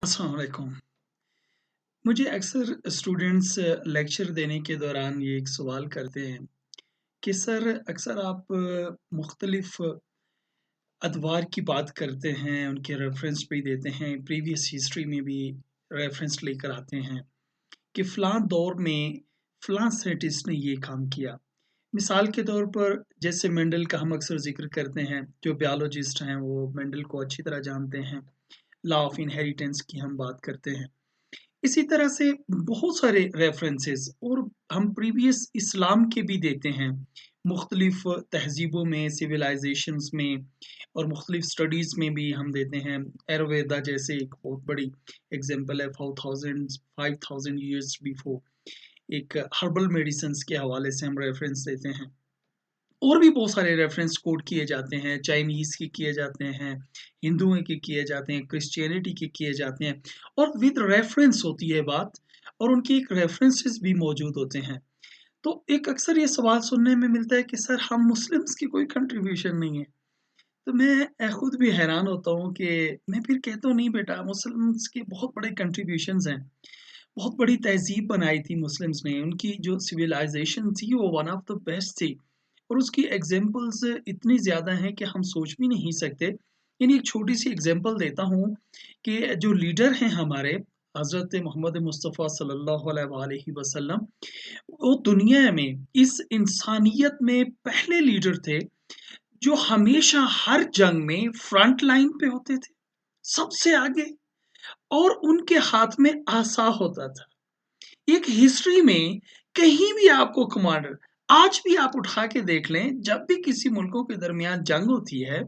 अस्सलाम वालेकुम। मुझे अक्सर स्टूडेंट्स लेक्चर देने के दौरान ये एक सवाल करते हैं कि सर अक्सर आप मुख्तलिफ अदवार की बात करते हैं, उनके रेफरेंस भी देते हैं, प्रीवियस हिस्ट्री में भी रेफरेंस लेकर आते हैं कि फ़लाँ दौर में फ़लाँ साइंटिस्ट ने ये काम किया। मिसाल के तौर पर जैसे मेंडल का हम अक्सर ज़िक्र करते हैं, जो बायोलॉजिस्ट हैं वो मेंडल को अच्छी तरह जानते हैं। लॉ ऑफ इनहेरिटेंस की हम बात करते हैं। इसी तरह से बहुत सारे रेफरेंसेस और हम प्रीवियस इस्लाम के भी देते हैं मुख्तलिफ तहजीबों में सिविलाइजेशंस में और मुख्तलिफ स्टडीज़ में भी हम देते हैं एरोवेदा जैसे एक बहुत बड़ी एग्जांपल है 5000 ईयर्स बिफोर एक हर्बल मेडिसिन के हवाले से हम रेफरेंस देते हैं और भी बहुत सारे रेफरेंस कोट किए जाते हैं चाइनीज़ के किए जाते हैं हिंदुओं के किए जाते हैं क्रिश्चियनिटी के किए जाते हैं और विद रेफरेंस होती है बात और उनकी एक रेफरेंसेस भी मौजूद होते हैं तो एक अक्सर ये सवाल सुनने में मिलता है कि सर हम मुस्लिम्स की कोई कंट्रीब्यूशन नहीं है तो मैं खुद भी हैरान होता हूँ कि मैं फिर कहता हूँ नहीं बेटा मुस्लिम्स के बहुत बड़े कंट्रीब्यूशंस हैं बहुत बड़ी तहजीब बनाई थी मुस्लिम्स ने उनकी जो सिविलाइजेशन थी वो वन ऑफ द बेस्ट थी और उसकी एग्जांपल्स इतनी ज़्यादा हैं कि हम सोच भी नहीं सकते यानी एक छोटी सी एग्जांपल देता हूँ कि जो लीडर हैं हमारे हज़रत मोहम्मद मुस्तफ़ा सल्लल्लाहु अलैहि वसल्लम वो दुनिया में इस इंसानियत में पहले लीडर थे जो हमेशा हर जंग में फ्रंट लाइन पे होते थे सबसे आगे और उनके हाथ में आसा होता था एक हिस्ट्री में कहीं भी आपको कमांडर आज भी आप उठा के देख लें जब भी किसी मुल्कों के दरमियान जंग होती है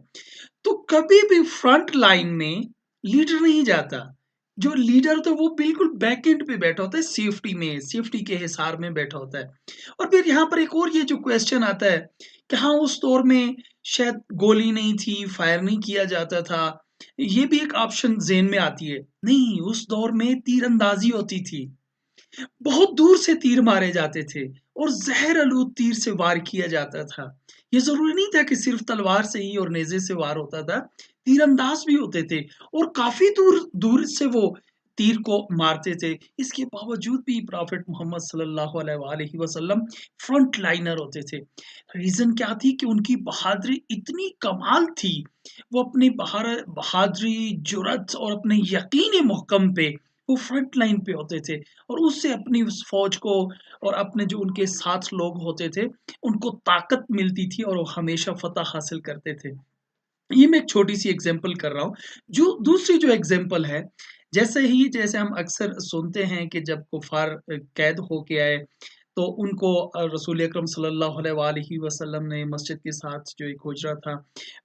तो कभी भी फ्रंट लाइन में लीडर नहीं जाता जो लीडर तो वो बिल्कुल बैक एंड पे बैठा होता है सेफ्टी में सेफ्टी के हिसार में बैठा होता है और फिर यहाँ पर एक और ये जो क्वेश्चन आता है कि हाँ उस दौर में शायद गोली नहीं थी फायर नहीं किया जाता था ये भी एक ऑप्शन जेन में आती है नहीं उस दौर में तीरंदाजी होती थी बहुत दूर से तीर मारे जाते थे और जहर आलूद तीर से वार किया जाता था ये जरूरी नहीं था कि सिर्फ तलवार से ही और नेजे से वार होता था तीरंदाज भी होते थे और काफी दूर दूर से वो तीर को मारते थे इसके बावजूद भी प्रॉफिट मोहम्मद सल्लल्लाहु अलैहि वसल्लम फ्रंट लाइनर होते थे रीजन क्या थी कि उनकी बहादुरी इतनी कमाल थी वो अपनी बहादुरी जुरत और अपने यकीन मुहकम पे वो फ्रंट लाइन पे होते थे और उससे अपनी उस फौज को और अपने जो उनके साथ लोग होते थे उनको ताकत मिलती थी और वो हमेशा फतह हासिल करते थे ये मैं एक छोटी सी एग्जांपल कर रहा हूँ जो दूसरी जो एग्जांपल है जैसे हम अक्सर सुनते हैं कि जब कुफार कैद होके आए तो उनको रसूल अकरम सल्लल्लाहु अलैहि वसल्लम ने मस्जिद के साथ जो एक हुजरा था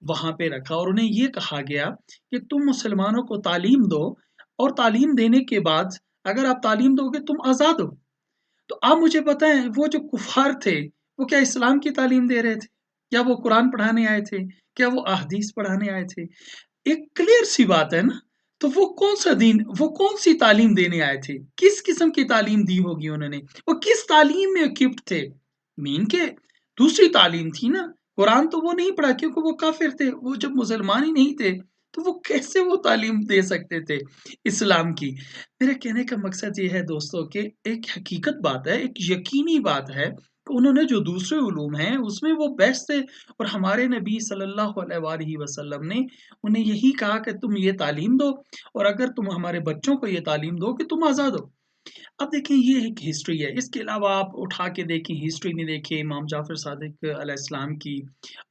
वहां पे रखा और उन्हें ये कहा गया कि तुम मुसलमानों को तालीम दो और तालीम देने के बाद अगर आप तालीम दोगे तुम आज़ाद हो तो आप मुझे बताएं वो जो कुफार थे वो क्या इस्लाम की तालीम दे रहे थे क्या वो कुरान पढ़ाने आए थे क्या वो अहदीस पढ़ाने आए थे एक क्लियर सी बात है ना तो वो कौन सा दीन वो कौन सी तालीम देने आए थे किस किस्म की तालीम दी होगी उन्होंने वो किस तालीम में इक्विप्ड थे मीन के दूसरी तालीम थी ना कुरान तो वो नहीं पढ़ा क्योंकि वो काफिर थे वो जब मुसलमान ही नहीं थे तो वो कैसे वो तालीम दे सकते थे इस्लाम की मेरे कहने का मकसद ये है दोस्तों कि एक हकीकत बात है एक यकीनी बात है कि उन्होंने जो दूसरे उलूम हैं उसमें वो बेस्ट थे और हमारे नबी सल्लल्लाहु अलैहि वसल्लम ने उन्हें यही कहा कि तुम ये तालीम दो और अगर तुम हमारे बच्चों को ये तालीम दो कि तुम आज़ाद हो अब देखिए ये एक हिस्ट्री है इसके अलावा आप उठा के देखें हिस्ट्री में देखें इमाम जाफर सादिक अलैहिस्सलाम की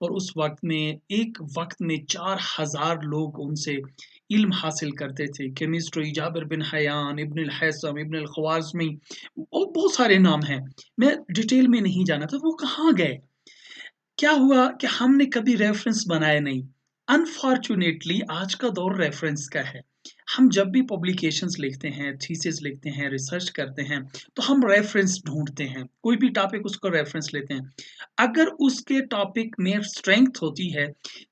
और उस वक्त में एक वक्त में 4000 लोग उनसे इल्म हासिल करते थे केमिस्ट्री जाबिर बिन हयान इब्न हैसम इब्न ख्वारज़मी और बहुत सारे नाम हैं मैं डिटेल में नहीं जाना था वो कहाँ गए क्या हुआ कि हमने कभी रेफरेंस बनाए नहीं अनफॉर्चुनेटली आज का दौर रेफरेंस का है हम जब भी पब्लिकेशंस लिखते हैं थीसिस लिखते हैं रिसर्च करते हैं तो हम रेफरेंस ढूंढते हैं कोई भी टॉपिक उसको रेफरेंस लेते हैं अगर उसके टॉपिक में स्ट्रेंथ होती है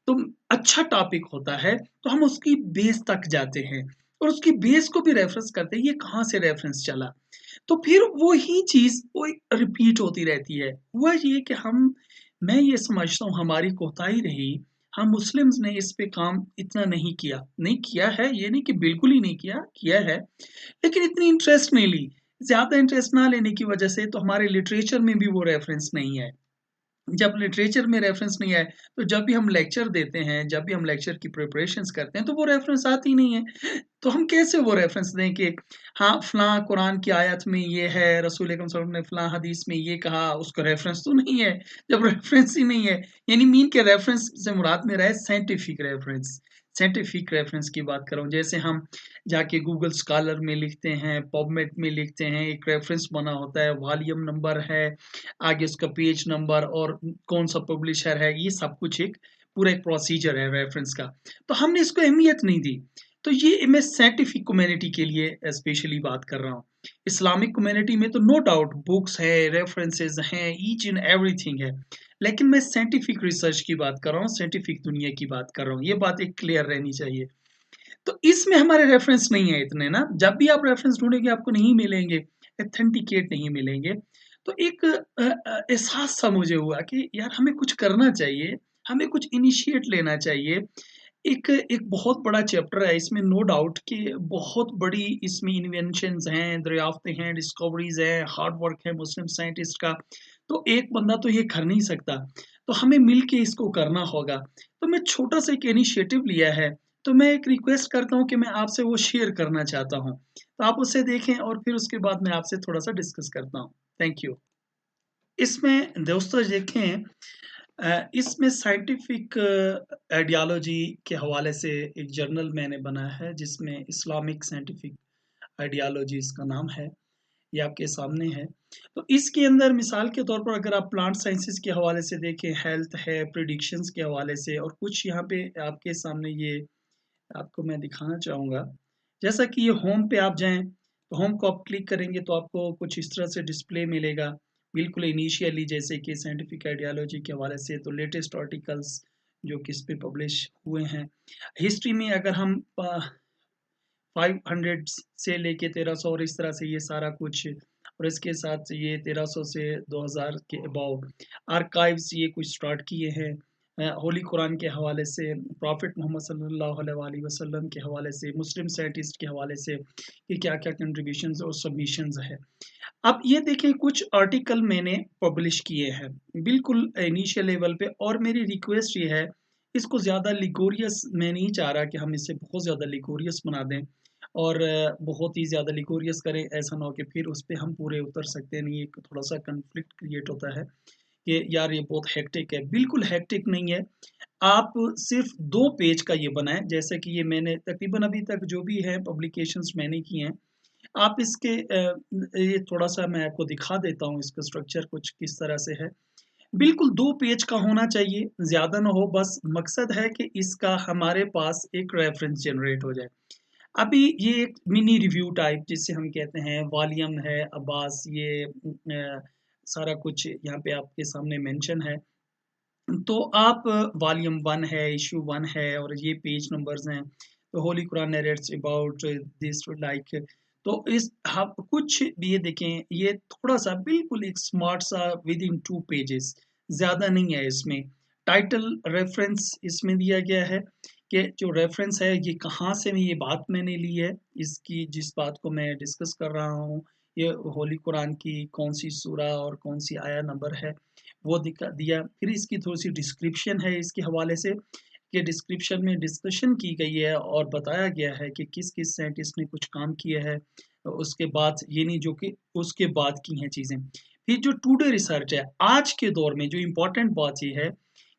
तो अच्छा टॉपिक होता है तो हम उसकी बेस तक जाते हैं और उसकी बेस को भी रेफरेंस करते हैं ये कहाँ से रेफरेंस चला तो फिर वो ही चीज वो रिपीट होती रहती है हुआ ये कि हम मैं ये समझता हूँ हमारी कोताही रही हम मुस्लिम्स ने इस पे काम इतना नहीं किया है, ये नहीं कि बिल्कुल ही नहीं किया, किया है, लेकिन इतनी इंटरेस्ट नहीं ली। ज़्यादा इंटरेस्ट ना लेने की वजह से तो हमारे लिटरेचर में भी वो रेफ़रेंस नहीं है। जब लिटरेचर में रेफ़रेंस नहीं आए, तो जब भी हम लेक्चर देते हैं, जब भी हम लेक्चर की प्रिपरेशंस करते हैं, तो वो रेफ़रेंस आती नहीं है। तो हम कैसे वो रेफ़रेंस दें कि हाँ, फ़लाँ कुरान की आयत में ये है, रसूल अकरम सल्लल्लाहु अलैहि वसल्लम ने फ़लाँ हदीस में ये कहा, उसका रेफ़रेंस तो नहीं है। जब रेफ़रेंस ही नहीं है, यानी मीन के रेफ़रेंस से मुराद मेरा है साइंटिफिक रेफ़रेंस। साइंटिफिक रेफ़रेंस की बात कर रहा हूँ। जैसे हम जाके गूगल स्कॉलर में लिखते हैं, पबमेड में लिखते हैं, एक रेफ़रेंस बना होता है, वॉल्यूम नंबर है, आगे उसका पेज नंबर और कौन-सा पब्लिशर है, ये सब कुछ एक पूरा एक प्रोसीजर है रेफ़रेंस का। तो हमने इसको अहमियत नहीं दी। तो ये मैं साइंटिफिक कम्युनिटी के लिए स्पेशली बात कर रहा हूँ। इस्लामिक कम्युनिटी में तो नो डाउट बुक्स है, रेफ़रेंसेस हैं, ईच एंड एवरीथिंग है। लेकिन मैं साइंटिफिक रिसर्च की बात कर रहा हूँ, साइंटिफिक दुनिया की बात कर रहा हूँ। ये बात एक क्लियर रहनी चाहिए। तो इसमें हमारे रेफ़रेंस नहीं है इतने ना, जब भी आप रेफ़रेंस ढूँढेंगे आपको नहीं मिलेंगे, ऑथेंटिकेट नहीं मिलेंगे। तो एक एहसास सा मुझे हुआ कि यार हमें कुछ करना चाहिए, हमें कुछ इनिशिएट लेना चाहिए। एक एक बहुत बड़ा चैप्टर है इसमें नो डाउट कि बहुत बड़ी इसमें इन्वेंशंस हैं, दरियाफ्तें हैं, डिस्कवरीज़ हैं, हार्ड वर्क है मुस्लिम साइंटिस्ट का। तो एक बंदा तो ये कर नहीं सकता, तो हमें मिल के इसको करना होगा। तो मैं छोटा-सा एक इनिशिएटिव लिया है, तो मैं एक रिक्वेस्ट करता हूँ कि मैं आपसे वो शेयर करना चाहता हूँ। तो आप उसे देखें और फिर उसके बाद मैं आपसे थोड़ा-सा डिस्कस करता हूँ। Thank you. इसमें दोस्तों देखें इसमें साइंटिफिक आइडियोलॉजी के हवाले से एक जर्नल मैंने बनाया है जिसमें इस्लामिक साइंटिफिक आइडियोलॉजी इसका नाम है, ये आपके सामने है। तो इसके अंदर मिसाल के तौर पर अगर आप प्लांट साइंसेस के हवाले से देखें, हेल्थ है, प्रेडिक्शंस के हवाले से और कुछ यहाँ पे आपके सामने ये आपको मैं दिखाना चाहूँगा। जैसा कि ये होम पे आप जाएँ, तो होम को आप क्लिक करेंगे तो आपको कुछ इस तरह से डिस्प्ले मिलेगा। बिल्कुल इनिशियली जैसे कि साइंटिफिक आइडियोलॉजी के हवाले से तो लेटेस्ट आर्टिकल्स जो कि इस पे पब्लिश हुए हैं। हिस्ट्री में अगर हम 500 से लेके 1300 और इस तरह से ये सारा कुछ और इसके साथ ये 1300 से 2000 के अबाव आर्काइव्स ये कुछ स्टार्ट किए हैं। होली कुरान के हवाले से, प्रॉफिट मोहम्मद सल्लल्लाहु अलैहि वसल्लम के हवाले से, मुस्लिम साइंटिस्ट के हवाले से कि क्या-क्या कंट्रीब्यूशंस और सबमिशंस है। अब ये देखें कुछ आर्टिकल मैंने पब्लिश किए हैं, बिल्कुल इनिशियल लेवल पे और मेरी रिक्वेस्ट ये है, इसको ज़्यादा लिगोरियस मैं नहीं चाह रहा कि हम इसे बहुत ज़्यादा लिगोरियस बना दें और बहुत ही ज़्यादा लिगोरियस करें, ऐसा ना हो कि फिर उस पे हम पूरे उतर सकते नहीं, एक थोड़ा-सा कॉन्फ्लिक्ट क्रिएट होता है कि यार ये बहुत हेक्टिक है, बिल्कुल हेक्टिक नहीं है। आप सिर्फ़ 2 पेज का ये बनाएँ, जैसे कि ये मैंने तकरीबन अभी तक जो भी है पब्लिकेशंस मैंने की हैं, आप इसके ये थोड़ा-सा मैं आपको दिखा देता हूँ इसका स्ट्रक्चर कुछ किस तरह से है। बिल्कुल 2 पेज का होना चाहिए, ज़्यादा ना हो बस मकसद है कि इसका हमारे पास एक रेफ़रेंस जनरेट हो जाए। अभी ये एक मिनी रिव्यू टाइप जिसे हम कहते हैं, वॉल्यूम है, अब्बास ये सारा कुछ यहाँ पे आपके सामने मेंशन है। तो आप वॉल्यूम 1 है, इश्यू 1 है और ये पेज नंबर्स हैं। तो Holi Quran नैरेट्स about this like तो इस आप कुछ ये देखें, ये थोड़ा-सा बिल्कुल एक स्मार्ट सा विदिन 2 पेजेस ज़्यादा नहीं है इसमें। टाइटल रेफ़रेंस इसमें दिया गया है कि जो रेफ़रेंस है ये कहाँ से ये बात मैंने ली है, इसकी जिस बात को मैं डिस्कस कर रहा हूँ, ये होली कुरान की कौन-सी सूरा और कौन-सी आया नंबर है। वो दिखा दिया। फिर इसकी थोड़ी-सी डिस्क्रिप्शन है इसके हवाले से कि डिस्क्रिप्शन में डिस्कशन की गई है और बताया गया है कि किस-किस साइंटिस्ट ने कुछ काम किया है। उसके बाद ये नहीं जो कि उसके बाद की हैं चीज़ें। फिर जो टुडे रिसर्च है, आज के दौर में जो इम्पोर्टेंट बात ये है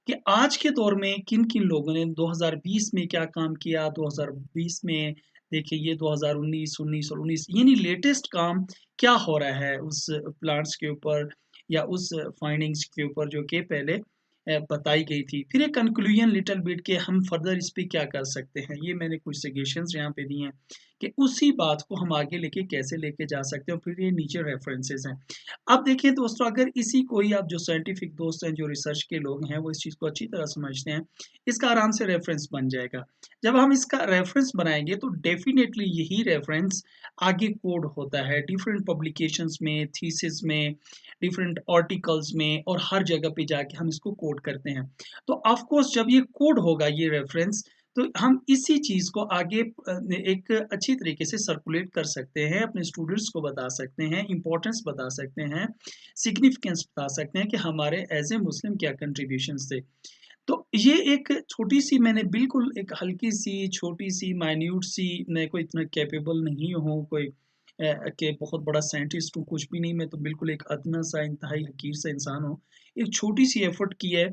कि आज के दौर में किन-किन लोगों ने 2020 में क्या काम किया, 2020 में देखिए ये 2019, 19 और 19 यानी लेटेस्ट काम क्या हो रहा है उस प्लांट्स के ऊपर या उस फाइंडिंग्स के ऊपर जो कि पहले बताई गई थी। फिर एक कंक्लूजन लिटिल बिट के हम फर्दर इस पे क्या कर सकते हैं, ये मैंने कुछ सजेशंस यहाँ पे दिए हैं कि उसी बात को हम आगे लेके कैसे लेके जा सकते हैं, और फिर ये नीचे रेफरेंसेस हैं। अब देखिए दोस्तों, अगर इसी को ही आप जो साइंटिफिक दोस्त हैं, जो रिसर्च के लोग हैं, वो इस चीज़ को अच्छी तरह समझते हैं, इसका आराम से रेफरेंस बन जाएगा। जब हम इसका रेफरेंस बनाएँगे तो डेफ़िनेटली यही रेफरेंस आगे कोड होता है डिफरेंट पब्लिकेशंस में, थीसिस में, डिफरेंट आर्टिकल्स में, और हर जगह पे जाके हम इसको कोड करते हैं। तो ऑफ कोर्स जब ये कोड होगा ये रेफरेंस, तो हम इसी चीज़ को आगे एक अच्छी तरीके से सर्कुलेट कर सकते हैं, अपने स्टूडेंट्स को बता सकते हैं, इम्पोर्टेंस बता सकते हैं, सिग्निफिकेंस बता सकते हैं कि हमारे एज़ ए मुस्लिम क्या कंट्रीब्यूशंस थे। तो ये एक छोटी-सी, मैंने बिल्कुल एक हल्की-सी, छोटी-सी, माइन्यूट सी, मैं कोई इतना कैपेबल नहीं हूँ, कोई कि बहुत बड़ा साइंटिस्ट हूँ, कुछ भी नहीं, मैं तो बिल्कुल एक अदना-सा, इंतहाई हकीर सा इंसान हूँ। एक छोटी-सी एफ़र्ट की है,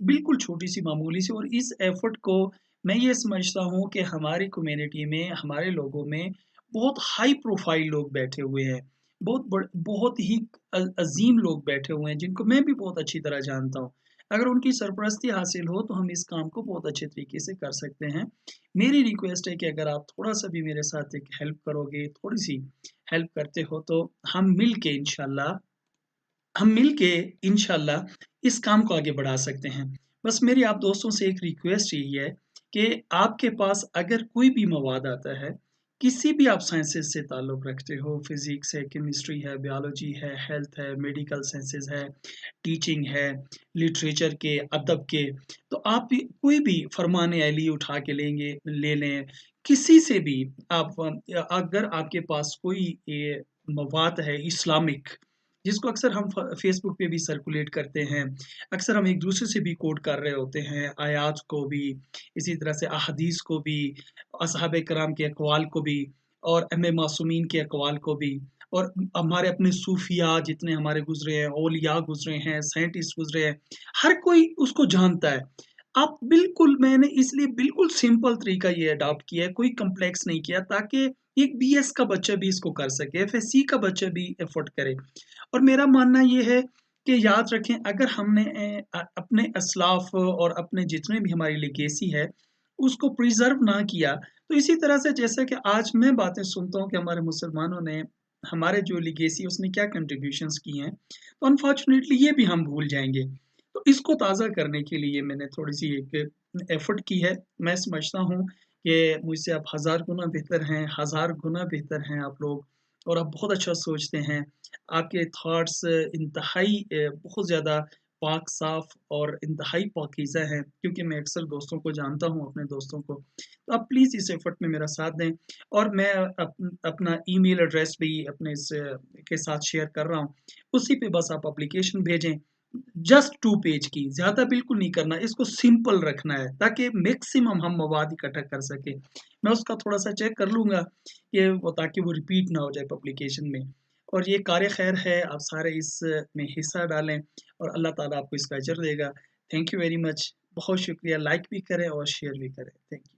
बिल्कुल छोटी-सी, मामूली सी, और इस एफ़र्ट को मैं ये समझता हूँ कि हमारी कम्युनिटी में, हमारे लोगों में बहुत हाई प्रोफ़ाइल लोग बैठे हुए हैं। बहुत ही अज़ीम लोग बैठे हुए हैं, जिनको मैं भी बहुत अच्छी तरह जानता हूँ। अगर उनकी सरपरस्ती हासिल हो तो हम इस काम को बहुत अच्छे तरीके से कर सकते हैं। मेरी रिक्वेस्ट है कि अगर आप थोड़ा-सा भी मेरे साथ एक हेल्प करोगे, थोड़ी-सी हेल्प करते हो, तो हम मिल के इंशाअल्लाह हम मिल के इंशाअल्लाह इस काम को आगे बढ़ा सकते हैं। बस मेरी आप दोस्तों से एक रिक्वेस्ट यही है कि आपके पास अगर कोई भी मवाद आता है, किसी भी आप साइंसेज़ से ताल्लुक़ रखते हो, फ़िज़िक्स है, केमिस्ट्री है, बायोलॉजी है, हेल्थ है, मेडिकल साइंसेज़ है, टीचिंग है, लिटरेचर के, अदब के, तो आप भी कोई भी फ़रमान अली उठा के ले लें, किसी से भी आप अगर आपके पास कोई मवाद है इस्लामिक, जिसको अक्सर हम फेसबुक पे भी सर्कुलेट करते हैं, अक्सर हम एक दूसरे से भी कोट कर रहे होते हैं, आयात को भी, इसी तरह से अहादीस को भी, असहाबे कराम के अक़वाल को भी, और अइम्मा मासूमीन के अक़वाल को भी, और हमारे अपने सूफिया जितने हमारे गुजरे हैं, औलिया गुजरे हैं, साइंटिस्ट गुजरे हैं, हर कोई उसको जानता है। आप बिल्कुल, मैंने इसलिए बिल्कुल सिंपल तरीका ये अडॉप्ट किया है, कोई कॉम्प्लेक्स नहीं किया, ताकि एक बीएस का बच्चा भी इसको कर सके, एफएससी का बच्चा भी एफोर्ड करे। और मेरा मानना ये है कि याद रखें, अगर हमने अपने असलाफ और अपने जितने भी हमारी लेगेसी है, उसको प्रिज़र्व ना किया, तो इसी तरह से जैसा कि आज मैं बातें सुनता हूँ कि हमारे मुसलमानों ने हमारे जो लेगेसी है उसमें क्या कंट्रीब्यूशंस की हैं, तो अनफॉर्चुनेटली ये भी हम भूल जाएँगे। तो इसको ताज़ा करने के लिए मैंने थोड़ी-सी एक एफ़र्ट की है। मैं समझता हूँ कि मुझसे आप हज़ार गुना बेहतर हैं, हज़ार गुना बेहतर हैं आप लोग, और आप बहुत अच्छा सोचते हैं। आपके थॉट्स इंतहाई बहुत ज़्यादा पाक साफ़ और इंतहाई पाकीज़ा हैं, क्योंकि मैं अक्सर दोस्तों को जानता हूँ, अपने दोस्तों को। तो आप प्लीज़ इस एफ़र्ट में मेरा साथ दें, और मैं अपना ईमेल एड्रेस भी अपने के साथ शेयर कर रहा हूँ। उसी पे बस आप एप्लीकेशन भेजें, जस्ट 2 पेज की, ज़्यादा बिल्कुल नहीं करना, इसको सिंपल रखना है, ताकि मैक्सिमम हम मवाद इकट्ठा कर सकें। मैं उसका थोड़ा-सा चेक कर लूँगा कि वो, ताकि वो रिपीट ना हो जाए पब्लिकेशन में। और ये कार्य ख़ैर है, आप सारे इस में हिस्सा डालें, और अल्लाह ताला आपको इसका अजर देगा। Thank you very much. बहुत शुक्रिया, लाइक भी करें और शेयर भी करें। Thank you.